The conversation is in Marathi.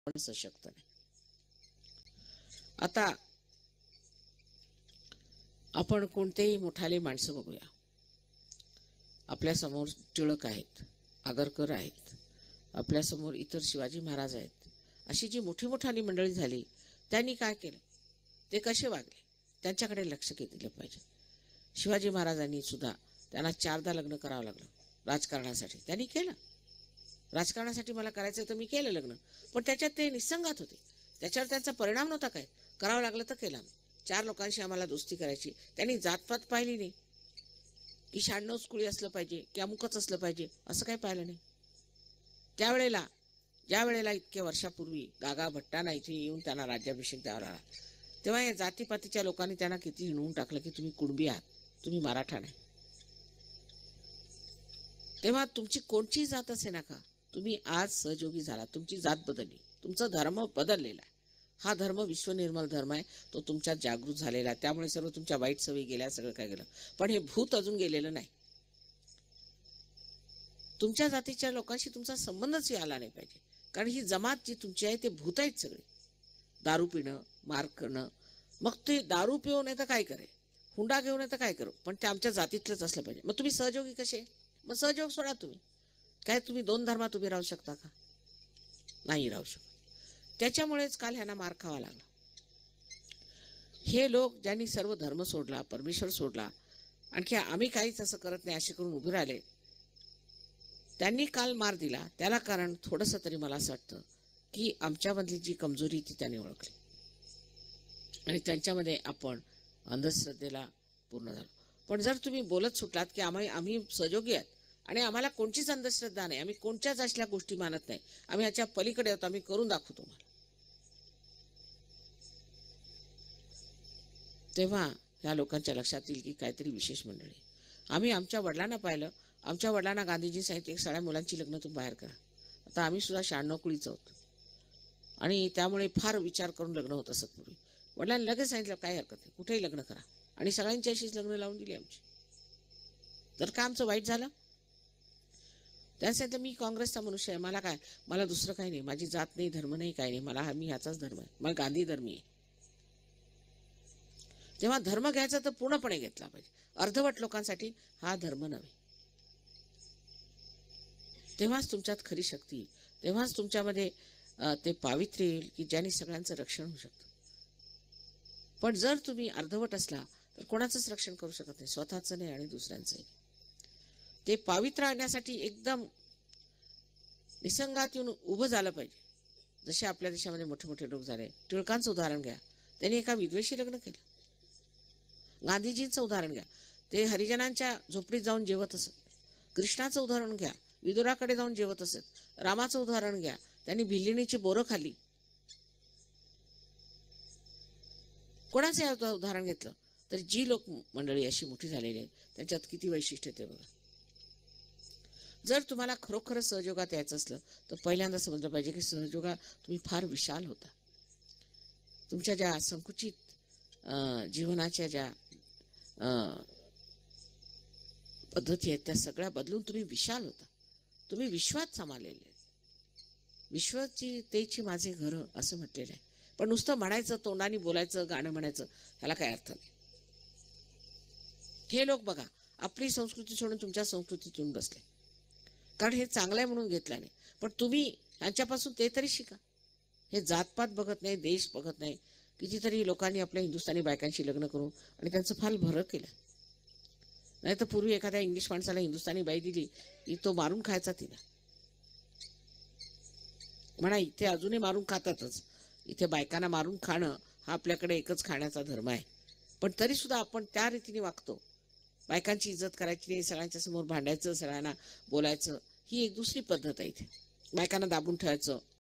आपण सशक्त नाही. आता आपण कोणतेही मोठाले माणसं बघूया. आपल्या समोर टिळक आहेत, आगरकर आहेत, आपल्या समोर इतर शिवाजी महाराज आहेत. अशी जी मोठी मोठाली मंडळी झाली, त्यांनी काय केलं, ते कसे वागले, त्यांच्याकडे लक्ष दिलं पाहिजे. शिवाजी महाराजांनी सुद्धा त्यांना 4दा लग्न करावं लागलं राजकारणासाठी. त्यांनी केलं. राजकारणासाठी मला करायचं तर मी केलं लग्न, पण त्याच्यात ते निसंगात होते. त्याच्यावर त्यांचा परिणाम नव्हता. काय करावं लागलं तर केला. 4 लोकांशी आम्हाला दोस्ती करायची. त्यांनी जातपात पाहिली नाही की 96 कुळी असलं पाहिजे की अमुकच असलं पाहिजे, असं काही पाहिलं नाही. त्यावेळेला ज्या वेळेला इतक्या वर्षापूर्वी गागा भट्टांना इथे येऊन त्यांना राज्याभिषेक द्यावा लागला, तेव्हा या जातीपातीच्या लोकांनी त्यांना किती हिणवून टाकलं की तुम्ही कुणबी आहात, तुम्ही मराठा नाही. तेव्हा तुमची कोणची जात असे नका, तुम्ही आज सहयोगी झाला, तुमची जात बदलली, तुमचा धर्म बदललेला आहे. हा धर्म विश्वनिर्मल धर्म आहे. तो तुमच्यात जागृत झालेला आहे. त्यामुळे सर्व तुमच्या वाईट सवयी गेल्या, सगळं काय गेलं. पण हे भूत अजून गेलेलं नाही. तुमच्या जातीच्या लोकांशी तुमचा संबंधच आला नाही पाहिजे. कारण ही जमात जी तुमची आहे ते भूत आहेत सगळे. दारू पिणं, मार करणं, मग ते दारू पिऊ नये तर काय करे, हुंडा घेऊ नये तर काय करू, पण ते आमच्या जातीतलंच असलं पाहिजे. मग तुम्ही सहयोगी कसे? मग सहयोग सोडा. तुम्ही काय तुम्ही 2 धर्मात उभे राहू शकता का? नाही राहू शकत. त्याच्यामुळेच काल ह्यांना मार खावा लागला. हे लोक ज्यांनी सर्व धर्म सोडला, परमेश्वर सोडला, आणखी आम्ही काहीच असं करत नाही असे करून उभे राहिले, त्यांनी काल मार दिला. त्याला कारण थोडंसं तरी मला असं वाटतं की आमच्यामधली जी कमजोरी ती त्यांनी ओळखली आणि त्यांच्यामध्ये आपण अंधश्रद्धेला पूर्ण झालो. पण जर तुम्ही बोलत सुटलात की आम्ही सहयोगी आहेत आणि आम्हाला कोणतीच अंधश्रद्धा नाही, आम्ही कोणत्याच असल्या गोष्टी मानत नाही, आम्ही ह्याच्या पलीकडे होतो, आम्ही करून दाखवतो तुम्हाला, तेव्हा ह्या लोकांच्या लक्षात येईल की काहीतरी विशेष मंडळी. आम्ही आमच्या वडिलांना पाहिलं. आमच्या वडिलांना गांधीजी सांगितले सगळ्या मुलांची लग्न तुम्ही बाहेर करा. आता आम्ही सुद्धा 96 कुळीच आहोत आणि त्यामुळे फार विचार करून लग्न होत असत. पूर्वी वडिलांनी लगेच सांगितलं काही हरकत नाही, कुठेही लग्न करा, आणि सगळ्यांची अशीच लग्न लावून दिली आमची. जर का आमचं वाईट झालं, त्या सांगितलं मी काँग्रेसचा मनुष्य आहे, मला काय, मला दुसरं काही नाही, माझी जात नाही, धर्म नाही, काही नाही, मी ह्याचाच धर्म आहे, मला गांधी धर्मी आहे. तेव्हा धर्म घ्यायचा तर पूर्णपणे घेतला पाहिजे. अर्धवट लोकांसाठी हा धर्म नव्हे. तेव्हाच तुमच्यात खरी शक्ती येईल. तेव्हाच तुमच्यामध्ये ते पावित्र्य येईल की ज्याने सगळ्यांचं रक्षण होऊ शकतं. पण जर तुम्ही अर्धवट असला तर कोणाचंच रक्षण करू शकत नाही, स्वतःचं नाही आणि दुसऱ्यांचंही. ते पावित्र्य आणण्यासाठी एकदम निसंगात येऊन उभं झालं पाहिजे. जसे आपल्या देशामध्ये मोठे मोठे लोक झाले. टिळकांचं उदाहरण घ्या, त्यांनी एका विधवेशी लग्न केलं. गांधीजींचं उदाहरण घ्या, ते हरिजनांच्या झोपडीत जाऊन जेवत असत. कृष्णाचं उदाहरण घ्या, विदुराकडे जाऊन जेवत असत. रामाचं उदाहरण घ्या, त्यांनी भिल्लिणीची बोरं खाल्ली. कोणाचं उदाहरण घेतलं तर जी लोक मंडळी अशी मोठी झालेली आहे त्यांच्यात किती वैशिष्ट्य ते बघा. जर तुम्हाला खरोखर सहयोगात यायचं असलं तर पहिल्यांदा समजलं पाहिजे की सहयोगात तुम्ही फार विशाल होता. तुमच्या ज्या संकुचित जीवनाच्या ज्या पद्धती आहेत त्या सगळ्या बदलून तुम्ही विशाल होता. तुम्ही विश्वात सामारलेले. विश्वाची तेची माझे घर असं म्हटलेलं आहे. पण नुसतं म्हणायचं, तोंडाने बोलायचं, गाणं म्हणायचं, ह्याला काय अर्थ नाही. हे लोक बघा आपली संस्कृती सोडून तुमच्या संस्कृतीत येऊन बसले, कारण हे चांगलं आहे म्हणून घेतलं नाही. पण तुम्ही यांच्यापासून ते तरी शिका. हे जातपात बघत नाही, देश बघत नाही. कितीतरी लोकांनी आपल्या हिंदुस्थानी बायकांशी लग्न करून आणि त्यांचं फार भरं केलं. नाही तर पूर्वी एखाद्या इंग्लिश माणसाला हिंदुस्थानी बाई दिली की तो मारून खायचा तिला. म्हणा इथे अजूनही मारून खातातच. इथे बायकांना मारून खाणं हा आपल्याकडे एकच खाण्याचा धर्म आहे. पण तरी सुद्धा आपण त्या रीतीने वागतो. बायकांची इज्जत करायची नाही, सगळ्यांच्या समोर भांडायचं, सगळ्यांना बोलायचं, ही एक दुसरी पद्धत आहे. इथे बायकांना दाबून ठेवायचं,